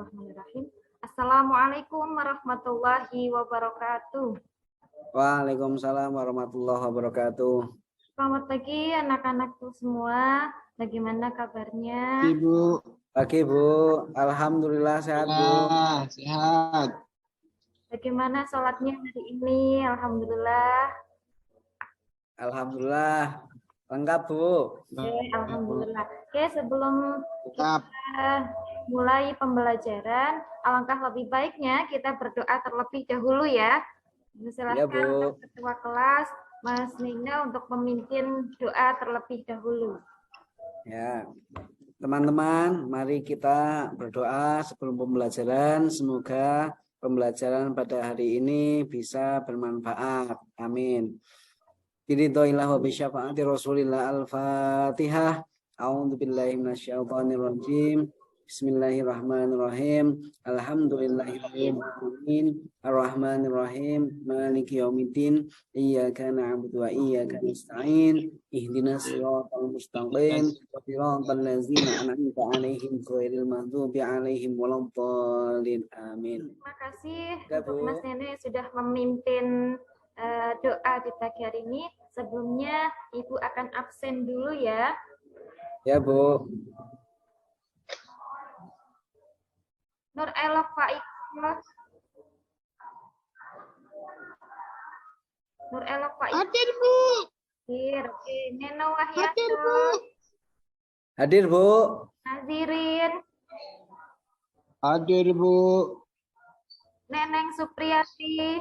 Bismillahirrahmanirrahim. Assalamualaikum warahmatullahi wabarakatuh. Waalaikumsalam warahmatullahi wabarakatuh. Selamat pagi anak-anakku semua. Bagaimana kabarnya? Ibu. Pagi Bu, alhamdulillah sehat Bu. Sehat. Bagaimana sholatnya hari ini? Alhamdulillah. Alhamdulillah lengkap Bu. Alhamdulillah. Oke, sebelum Lengkap. kita mulai pembelajaran, alangkah lebih baiknya kita berdoa terlebih dahulu ya. Ya, Silakan Bu. untuk ketua kelas Mas Nina untuk memimpin doa terlebih dahulu. Ya, teman-teman, mari kita berdoa sebelum pembelajaran. Semoga pembelajaran pada hari ini bisa bermanfaat. Amin. Biridhoillah wa bisyafaati Rasulillah. Al-Fatihah. A'udzubillahi minasyaitonirrajim. Bismillahirrahmanirrahim. Alhamdulillahirabbil alamin. Arrahmanirrahim. Maliki yaumiddin. Iyyaka na'budu wa iyyaka nasta'in. Ihdinas siratal mustaqim. Siratal ladzina an'amta 'alaihim ghairil maghdubi 'alaihim waladdallin. Amin. Terima kasih Ya, untuk Bu. Mas Nene sudah memimpin doa di pagi hari ini. Sebelumnya Ibu akan absen dulu ya. Ya, Bu. Nur Elok Faikoh. Nur Elok Faikoh. Hadir, Bu. Oke. Neno Hadir, Bu. Wahyato. Hadir, Bu. Nazirin. Hadir, Bu. Neneng Supriyati.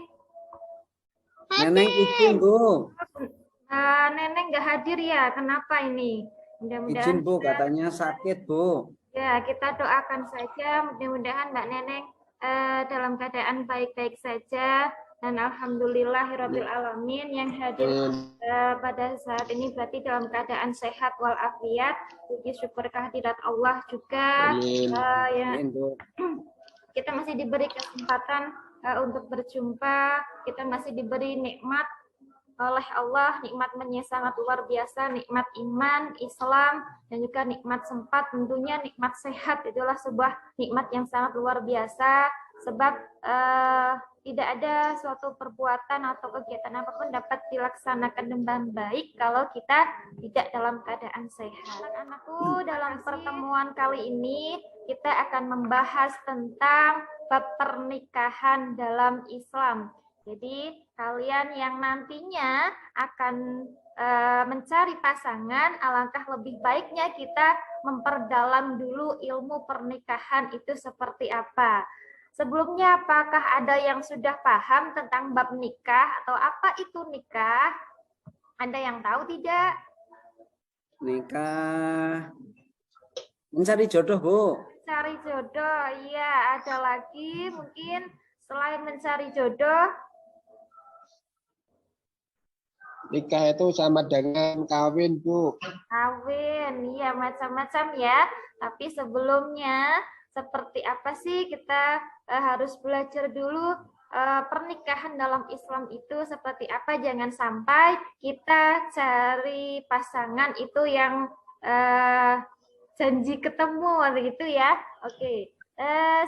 Neneng izin, Bu. Neneng nggak hadir ya? Kenapa ini? Mudah-mudahan Izin, Bu. Katanya sakit, Bu. ya, kita doakan saja mudah-mudahan Mbak Neneng dalam keadaan baik-baik saja dan alhamdulillahirabbil alamin yang hadir pada saat ini berarti dalam keadaan sehat walafiat. Puji syukur kehadirat Allah juga. Amin. Ya, Amin, Bu. kita masih diberi kesempatan untuk berjumpa, kita masih diberi nikmat oleh Allah, nikmatnya sangat luar biasa, nikmat iman, Islam, dan juga nikmat sempat, tentunya nikmat sehat, itulah sebuah nikmat yang sangat luar biasa, sebab tidak ada suatu perbuatan atau kegiatan apapun dapat dilaksanakan dengan baik kalau kita tidak dalam keadaan sehat. Anak-anakku, dalam pertemuan kali ini kita akan membahas tentang bab pernikahan dalam Islam. Jadi kalian yang nantinya akan mencari pasangan, alangkah lebih baiknya kita memperdalam dulu ilmu pernikahan itu seperti apa. Sebelumnya, apakah ada yang sudah paham tentang bab nikah atau apa itu nikah? Ada yang tahu tidak? Nikah. Mencari jodoh, Bu. Cari jodoh, iya. Ada lagi mungkin selain mencari jodoh? Nikah itu sama dengan kawin, Bu. Kawin, iya macam-macam ya. Tapi sebelumnya seperti apa sih kita harus belajar dulu pernikahan dalam Islam itu seperti apa. Jangan sampai kita cari pasangan itu yang janji ketemu gitu ya. Oke.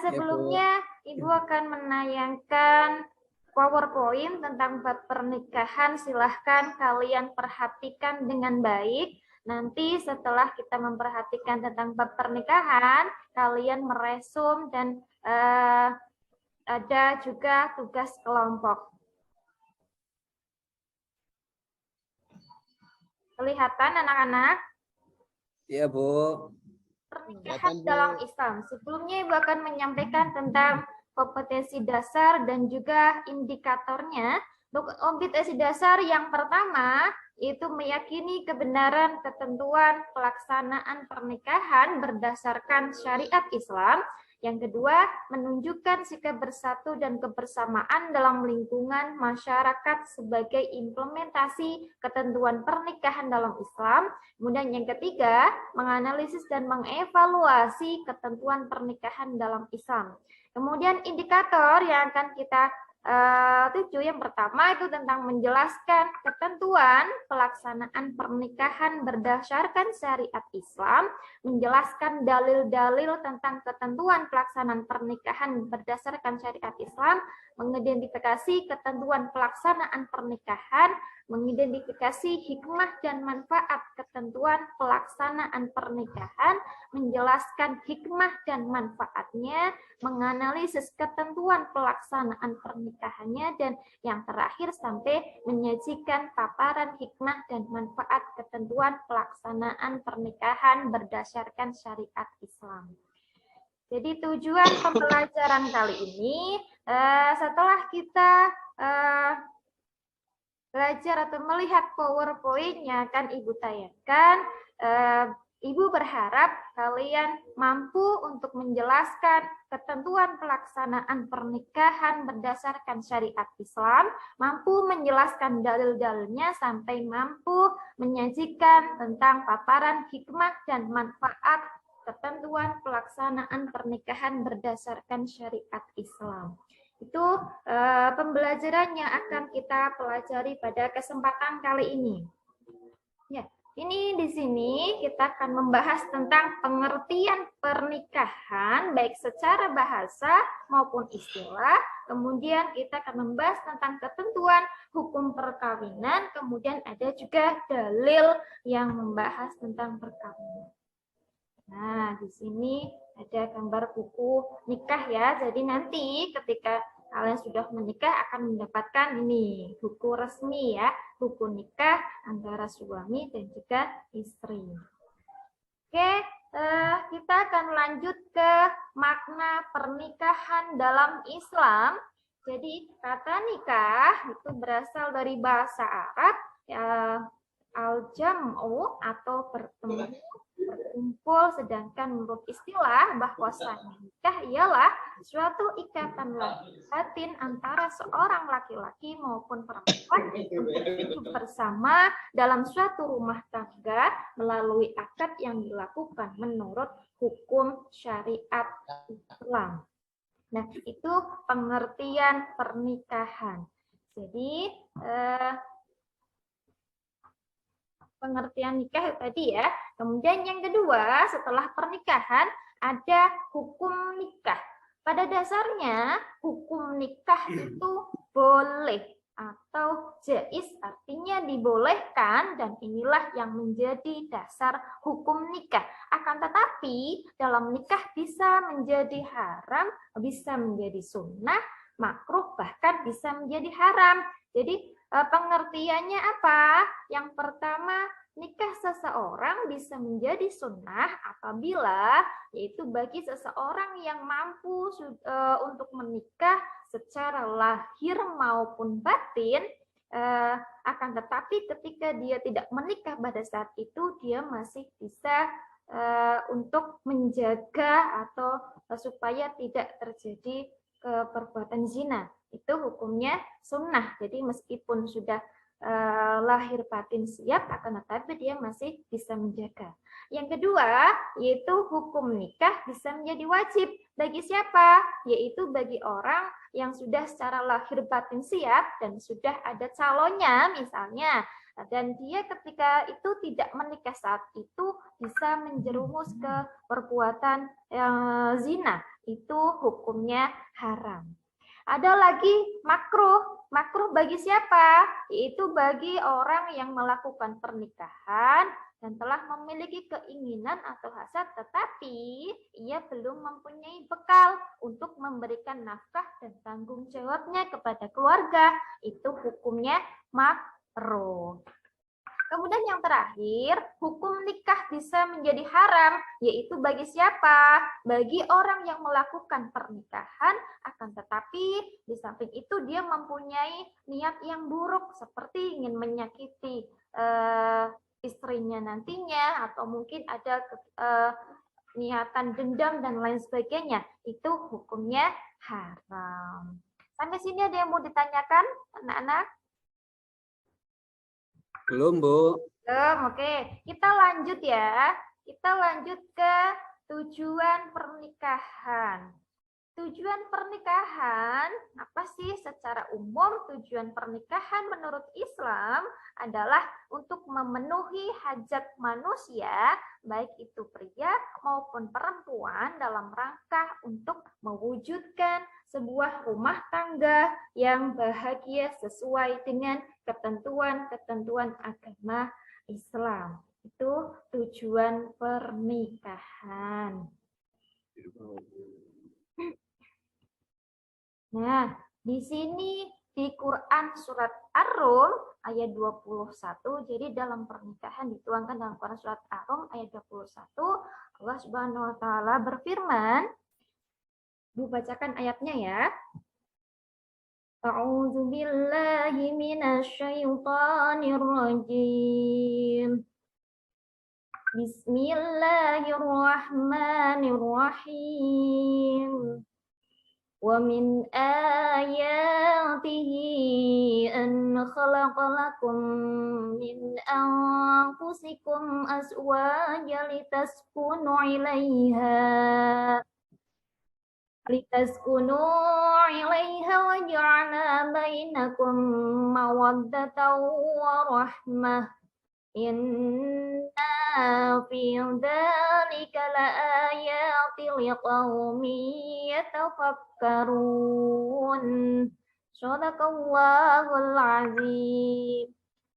Sebelumnya Ibu akan menayangkan PowerPoint tentang bab pernikahan. Silahkan kalian perhatikan dengan baik. Nanti setelah kita memperhatikan tentang bab pernikahan, kalian meresum dan ada juga tugas kelompok. Kelihatan anak-anak? Iya, Bu. Pernikahan dalam Islam. Sebelumnya Ibu akan menyampaikan tentang kompetensi dasar dan juga indikatornya. Kompetensi dasar yang pertama itu meyakini kebenaran ketentuan pelaksanaan pernikahan berdasarkan syariat Islam. Yang kedua, menunjukkan sikap bersatu dan kebersamaan dalam lingkungan masyarakat sebagai implementasi ketentuan pernikahan dalam Islam. Kemudian yang ketiga, menganalisis dan mengevaluasi ketentuan pernikahan dalam Islam. Kemudian indikator yang akan kita 7 yang pertama itu tentang menjelaskan ketentuan pelaksanaan pernikahan berdasarkan syariat Islam, menjelaskan dalil-dalil tentang ketentuan pelaksanaan pernikahan berdasarkan syariat Islam, mengidentifikasi ketentuan pelaksanaan pernikahan, mengidentifikasi hikmah dan manfaat ketentuan pelaksanaan pernikahan, menjelaskan hikmah dan manfaatnya, menganalisis ketentuan pelaksanaan pernikahannya, dan yang terakhir sampai menyajikan paparan hikmah dan manfaat ketentuan pelaksanaan pernikahan berdasarkan syariat Islam. Jadi tujuan pembelajaran kali ini, setelah kita belajar atau melihat PowerPoint-nya kan Ibu tayangkan, Ibu berharap kalian mampu untuk menjelaskan ketentuan pelaksanaan pernikahan berdasarkan syariat Islam, mampu menjelaskan dalil-dalilnya, sampai mampu menyajikan tentang paparan hikmah dan manfaat ketentuan pelaksanaan pernikahan berdasarkan syariat Islam. Itu pembelajaran yang akan kita pelajari pada kesempatan kali ini. Ya. Ini di sini kita akan membahas tentang pengertian pernikahan baik secara bahasa maupun istilah. Kemudian kita akan membahas tentang ketentuan hukum perkawinan. Kemudian ada juga dalil yang membahas tentang perkawinan. Nah, di sini ada gambar buku nikah ya. Jadi nanti ketika kalian sudah menikah akan mendapatkan ini buku resmi ya, buku nikah antara suami dan juga istri. Oke, kita akan lanjut ke makna pernikahan dalam Islam. Jadi kata nikah itu berasal dari bahasa Arab al-jam'u atau bertemu, berkumpul, sedangkan menurut istilah bahwasanya nikah ialah suatu ikatan batin antara seorang laki-laki maupun perempuan untuk hidup bersama dalam suatu rumah tangga melalui akad yang dilakukan menurut hukum syariat Islam. Nah, itu pengertian pernikahan. Jadi pengertian nikah tadi ya. Kemudian yang kedua, setelah pernikahan ada hukum nikah. Pada dasarnya hukum nikah itu boleh atau jaiz, artinya dibolehkan, dan inilah yang menjadi dasar hukum nikah. Akan tetapi dalam nikah bisa menjadi haram, bisa menjadi sunnah, makruh, bahkan bisa menjadi haram. Jadi pengertiannya apa? Yang pertama, nikah seseorang bisa menjadi sunnah apabila yaitu bagi seseorang yang mampu untuk menikah secara lahir maupun batin, akan tetapi ketika dia tidak menikah pada saat itu dia masih bisa untuk menjaga atau supaya tidak terjadi perbuatan zina. Itu hukumnya sunnah. Jadi meskipun sudah lahir batin siap, akan tetapi dia masih bisa menjaga. Yang kedua, yaitu hukum nikah bisa menjadi wajib. Bagi siapa? Yaitu bagi orang yang sudah secara lahir batin siap dan sudah ada calonnya misalnya. Dan dia ketika itu tidak menikah saat itu bisa menjerumus ke perbuatan zina. Itu hukumnya haram. Ada lagi makruh. Makruh bagi siapa? Yaitu bagi orang yang melakukan pernikahan dan telah memiliki keinginan atau hasad, tetapi ia belum mempunyai bekal untuk memberikan nafkah dan tanggung jawabnya kepada keluarga. Itu hukumnya makruh. Kemudian yang terakhir, hukum nikah bisa menjadi haram, yaitu bagi siapa? Bagi orang yang melakukan pernikahan, akan tetapi di samping itu dia mempunyai niat yang buruk, seperti ingin menyakiti istrinya nantinya, atau mungkin ada niatan dendam dan lain sebagainya. Itu hukumnya haram. Sampai sini ada yang mau ditanyakan, anak-anak? Belum, Bu. Belum, oke. Kita lanjut ya. Kita lanjut ke tujuan pernikahan. Tujuan pernikahan, apa sih secara umum tujuan pernikahan menurut Islam adalah untuk memenuhi hajat manusia, baik itu pria maupun perempuan dalam rangka untuk mewujudkan sebuah rumah tangga yang bahagia sesuai dengan ketentuan-ketentuan agama Islam. Itu tujuan pernikahan. Nah, di sini di Quran surat Ar-Rum ayat 21, jadi dalam pernikahan dituangkan dalam Quran surat Ar-Rum ayat 21, Allah Subhanahu wa taala berfirman, dibacakan ayatnya ya. A'udzu billahi minasyaitonir rajim. Bismillahirrahmanirrahim. ومن آياته أن خلق لكم من أنفسكم أزواجا لتسكنوا إليها وجعل بينكم مودة ورحمة إن في ذلك لآيات لقوم يتفكرون. Shadaqallahul azim.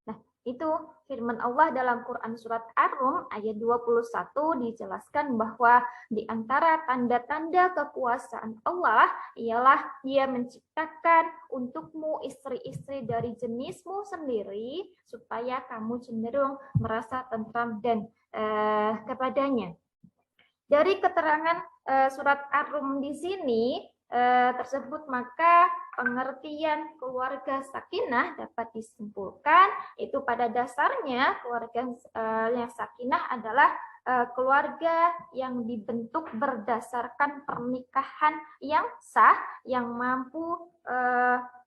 Nah, itu firman Allah dalam Quran surat Ar-Rum ayat 21 dijelaskan bahwa di antara tanda-tanda kekuasaan Allah ialah Dia menciptakan untukmu istri-istri dari jenismu sendiri supaya kamu cenderung merasa tentram dan kepadanya. Dari keterangan surat Ar-Rum di sini tersebut, maka pengertian keluarga sakinah dapat disimpulkan itu pada dasarnya keluarga yang sakinah adalah keluarga yang dibentuk berdasarkan pernikahan yang sah, yang mampu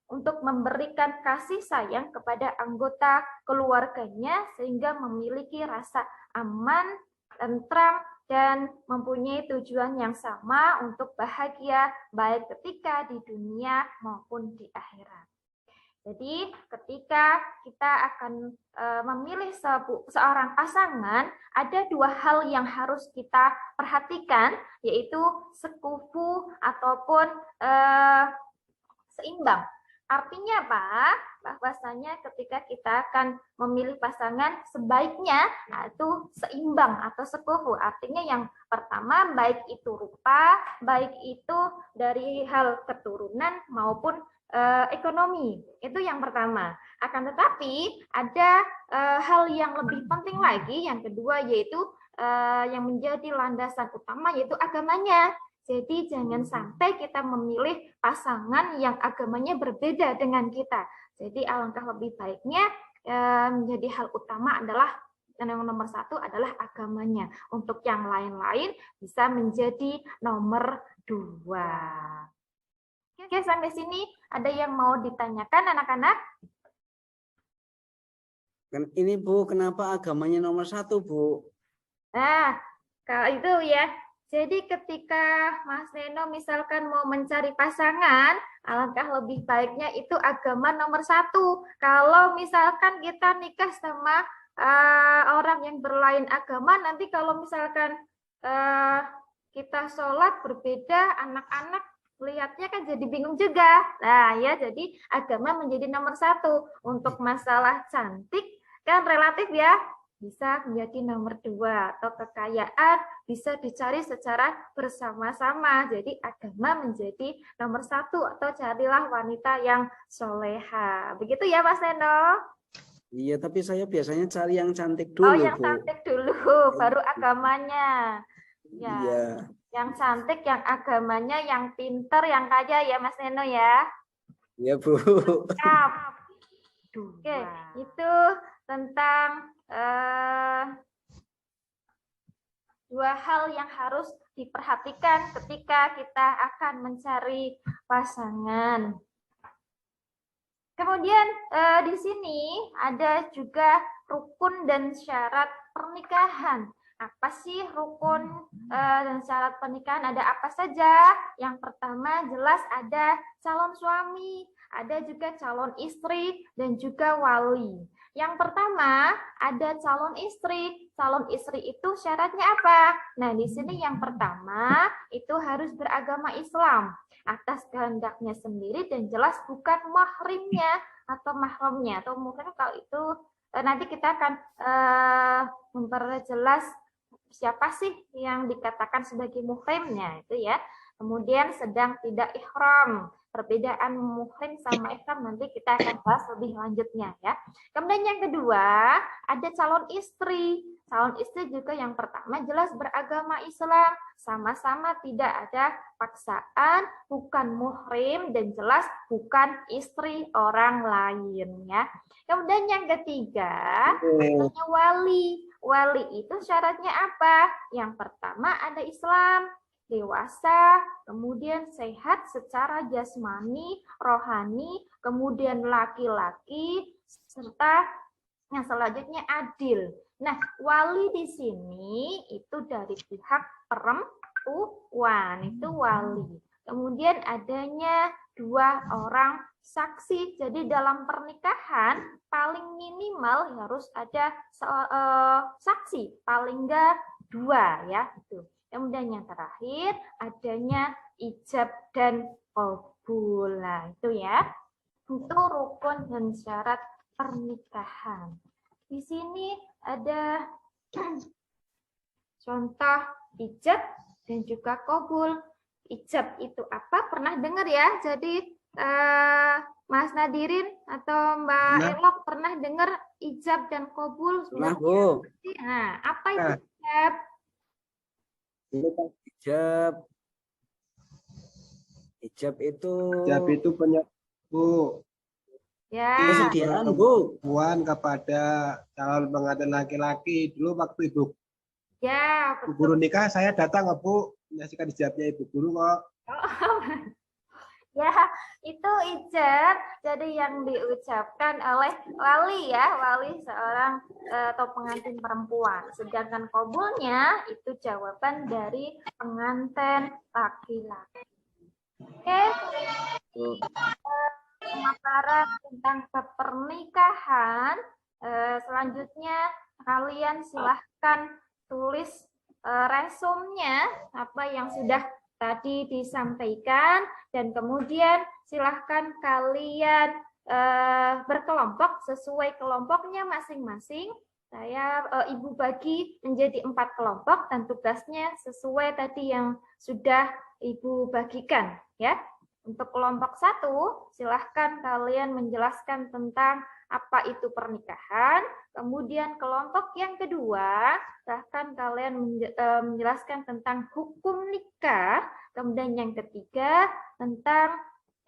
untuk memberikan kasih sayang kepada anggota keluarganya sehingga memiliki rasa aman, tentram, dan mempunyai tujuan yang sama untuk bahagia baik ketika di dunia maupun di akhirat. Jadi ketika kita akan memilih seorang pasangan, ada dua hal yang harus kita perhatikan, yaitu sekufu ataupun seimbang. Artinya apa? Bahwasanya ketika kita akan memilih pasangan, sebaiknya itu seimbang atau sekufu. Artinya yang pertama, baik itu rupa, baik itu dari hal keturunan maupun ekonomi. Itu yang pertama. Akan tetapi ada hal yang lebih penting lagi, yang kedua, yaitu yang menjadi landasan utama, yaitu agamanya. Jadi jangan sampai kita memilih pasangan yang agamanya berbeda dengan kita. Jadi alangkah lebih baiknya menjadi hal utama adalah yang nomor satu adalah agamanya. Untuk yang lain-lain bisa menjadi nomor 2. Oke, sampai sini ada yang mau ditanyakan anak-anak? Ini Bu, kenapa agamanya nomor 1 Bu? Nah, kalau itu ya. Jadi ketika Mas Neno misalkan mau mencari pasangan, alangkah lebih baiknya itu agama nomor 1. Kalau misalkan kita nikah sama orang yang berlain agama, nanti kalau misalkan kita sholat berbeda, anak-anak lihatnya kan jadi bingung juga. Nah ya, jadi agama menjadi nomor 1. Untuk masalah cantik kan relatif ya, bisa menjadi nomor 2, atau kekayaan bisa dicari secara bersama-sama. Jadi agama menjadi nomor 1, atau carilah wanita yang soleha. Begitu ya Mas Neno? Iya, tapi saya biasanya cari yang cantik dulu. Oh, yang Bu. cantik dulu, baru agamanya. Ya, iya. Yang cantik, yang agamanya, yang pinter, yang kaya ya Mas Neno ya? Iya Bu. Oke, itu tentang dua hal yang harus diperhatikan ketika kita akan mencari pasangan. Kemudian di sini ada juga rukun dan syarat pernikahan. Apa sih rukun dan syarat pernikahan? Ada apa saja? Yang pertama jelas ada calon suami, ada juga calon istri, dan juga wali. Yang pertama ada calon istri. Calon istri itu syaratnya apa? Nah, di sini yang pertama itu harus beragama Islam atas kehendaknya sendiri dan jelas bukan mahrimnya atau mahramnya atau mungkin kalau itu nanti kita akan memperjelas siapa sih yang dikatakan sebagai muhrimnya itu ya. Kemudian sedang tidak ihram. Perbedaan muhrim sama ihram nanti kita akan bahas lebih lanjutnya ya. Kemudian yang kedua, ada calon istri. Calon istri juga yang pertama jelas beragama Islam, sama-sama tidak ada paksaan, bukan muhrim dan jelas bukan istri orang lain ya. Kemudian yang ketiga, adanya wali. Wali itu syaratnya apa? Yang pertama ada Islam, dewasa, kemudian sehat secara jasmani, rohani, kemudian laki-laki, serta yang selanjutnya adil. Nah, wali di sini itu dari pihak perempuan, itu wali. Kemudian adanya 2 orang saksi. Jadi dalam pernikahan paling minimal harus ada saksi, paling enggak 2 ya itu. Kemudian yang terakhir adanya ijab dan qabul. Nah, itu ya. Itu rukun dan syarat pernikahan. Di sini ada contoh ijab dan juga qabul. Ijab itu apa? Pernah dengar ya? Jadi Mas Nadirin atau Mbak Elok pernah dengar ijab dan qabul? Pernah, Bu. Nah, apa itu ijab? Ijab itu Bu. Ya. Kesediaan, Bu. Perempuan kepada calon pengantin laki-laki dulu waktu ibu Ya, betul. guru nikah saya datang Bu menyaksikan ijabnya ibu guru kok. Ya, itu ijab jadi yang diucapkan oleh wali ya, wali seorang atau pengantin perempuan. Sedangkan qabulnya itu jawaban dari pengantin laki-laki. Oke. Pemaparan tentang pernikahan. Selanjutnya kalian silahkan tulis resumnya apa yang sudah tadi disampaikan dan kemudian silahkan kalian berkelompok sesuai kelompoknya masing-masing. Saya Ibu bagi menjadi 4 kelompok dan tugasnya sesuai tadi yang sudah Ibu bagikan ya. Untuk kelompok 1, silahkan kalian menjelaskan tentang apa itu pernikahan. Kemudian kelompok yang kedua, silahkan kalian menjelaskan tentang hukum nikah. Kemudian yang ketiga, tentang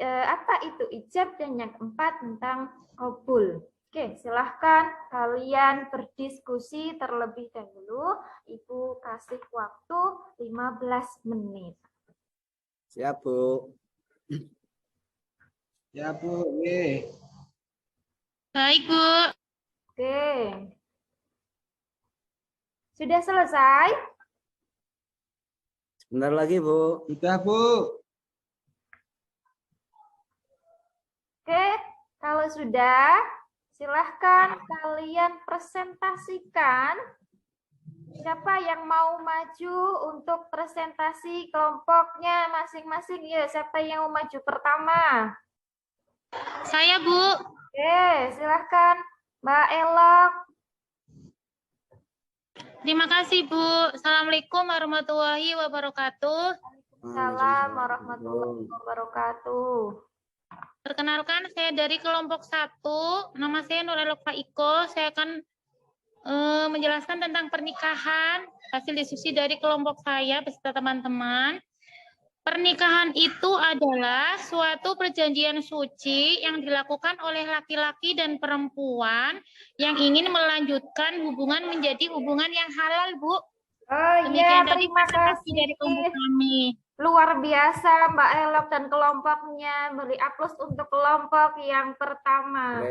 apa itu ijab. Dan yang keempat, tentang qabul. Oke, silahkan kalian berdiskusi terlebih dahulu. Ibu kasih waktu 15 menit. Siap, Bu. Ya Bu, Baik, Bu. Oke. Sudah selesai? Sebentar lagi, Bu. Sudah Bu. Oke, kalau sudah, silahkan kalian presentasikan siapa yang mau maju untuk presentasi kelompoknya masing-masing. Ya, siapa yang mau maju pertama? Saya, Bu. Oke, silahkan Mbak Elok. Terima kasih, Bu. Assalamualaikum warahmatullahi wabarakatuh. Waalaikumsalam warahmatullahi wabarakatuh. Perkenalkan, saya dari kelompok 1. Nama saya Nur Elok Faiko. Saya akan menjelaskan tentang pernikahan. Hasil diskusi dari kelompok saya beserta teman-teman. Pernikahan itu adalah suatu perjanjian suci yang dilakukan oleh laki-laki dan perempuan yang ingin melanjutkan hubungan menjadi hubungan yang halal, Bu. Oh iya, terima kasih dari kelompok kami. Luar biasa Mbak Elok dan kelompoknya. Beri aplaus untuk kelompok yang pertama.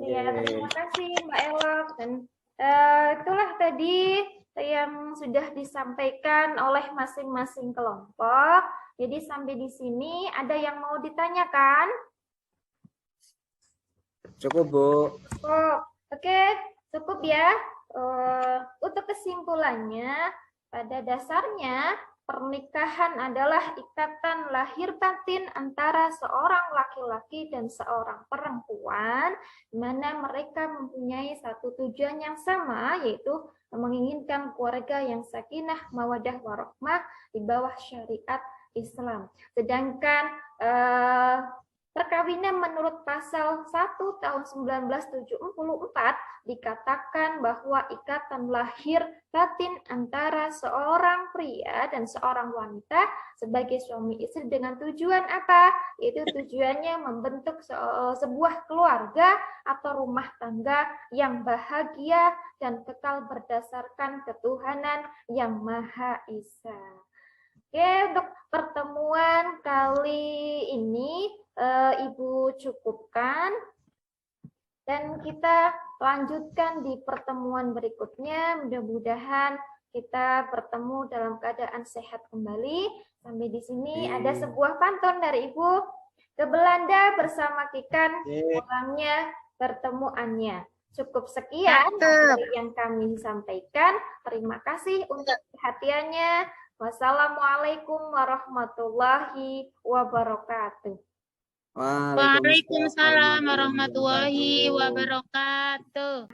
Ya, terima kasih Mbak Elok. Dan itulah tadi yang sudah disampaikan oleh masing-masing kelompok. Jadi sampai di sini ada yang mau ditanyakan? Cukup, Bu. Cukup. Oke, cukup ya. Untuk kesimpulannya, pada dasarnya pernikahan adalah ikatan lahir batin antara seorang laki-laki dan seorang perempuan, di mana mereka mempunyai satu tujuan yang sama, yaitu menginginkan keluarga yang sakinah, mawaddah, warahmah di bawah syariat Islam. Sedangkan perkawinan menurut pasal 1 tahun 1974 dikatakan bahwa ikatan lahir batin antara seorang pria dan seorang wanita sebagai suami istri dengan tujuan apa? Yaitu tujuannya membentuk sebuah keluarga atau rumah tangga yang bahagia dan kekal berdasarkan ketuhanan yang Maha Esa. Oke, untuk pertemuan kali ini Ibu cukupkan. Dan kita lanjutkan di pertemuan berikutnya. Mudah-mudahan kita bertemu dalam keadaan sehat kembali. Sampai di sini ada sebuah pantun dari Ibu. Ke Belanda bersama Kikan, pulangnya pertemuannya. Cukup sekian yang kami sampaikan. Terima kasih untuk perhatiannya. Wassalamualaikum warahmatullahi wabarakatuh. Waalaikumsalam warahmatullahi wabarakatuh.